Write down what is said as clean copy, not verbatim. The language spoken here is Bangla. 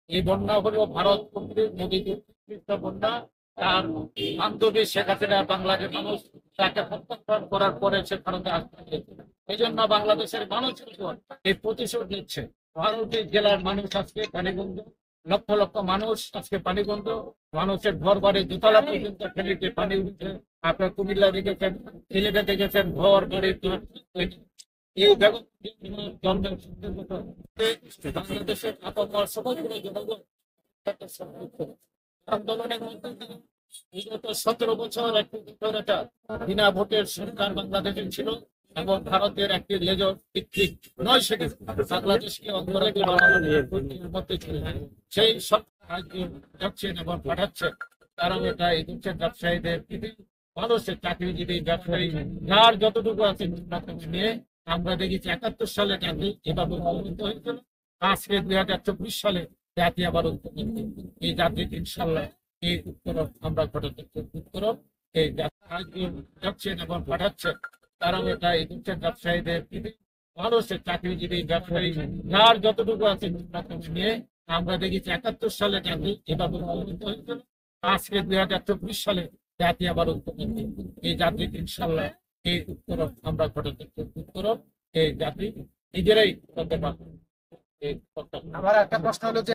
এই বন্যা হলো ভারত কর্তৃক মোদীর বন্যা। তার বান্ধবী শেখ হাসিনা বাংলাদেশের মানুষ তাকে প্রত্যাখ্যান করার পরে সে ভারতে আসতে হয়েছে। এই জন্য বাংলাদেশের মানুষের উপর এই প্রতিশোধ নিচ্ছে। ভারতের জেলার মানুষ আজকে পানিবন্ধ, লক্ষ লক্ষ মানুষ আজকে পানিবন্ধ। মানুষের ঘর বাড়ি দোতলা পর্যন্ত ফেলিতে পানি উঠছে। আপনার কুমিল্লা দেখেছেন, সিলেটে দেখেছেন, ঘর বাড়ি এই বাংলাদেশের আপামর সমগ্র জনগণ আন্দোলনের মধ্যে দিয়ে বিগত 17 বছর একটি বিনা ভোটের সরকার বাংলাদেশে ছিল এবং ভারতের একটি লেজর ভিত্তিক 9 সেকেন্ড বাংলাদেশকে অঙ্গরাজ্য বানানোর মধ্যে ছিল। সেই সরকার যাচ্ছেন এবং পাঠাচ্ছেন, কারণ এটা এই দেশের ব্যবসায়ীদের মানুষের চাকরিজীবী ব্যবসায়ী যার যতটুকু আছে নিয়ে আমরা দেখেছি 71 সালে জাতি এভাবে উন্নত হয়েছিল। আজকে 2024 সালে জাতি আবার এই জাতি ইনশাল্লাহ এই উত্তরণ আমরা ঘটাতে উত্তরণ এই যাচ্ছেন এবং পাঠাচ্ছেন, কারণ এটা এই দেশের ব্যবসায়ীদের মানুষের চাকরিজীবী ব্যবসায়ী যার যতটুকু আছে নিয়ে আমরা দেখেছি 71 সালে জাতি এভাবে উন্নত হয়েছিল। আজকে 2024 সালে জাতি আবার এই জাতি ইনশাল্লাহ এই উত্তরণ আমরা ঘটাতে উত্তরণ এই জাতি নিজেরাই করতে পারবে। আমার একটা প্রশ্ন হলো যে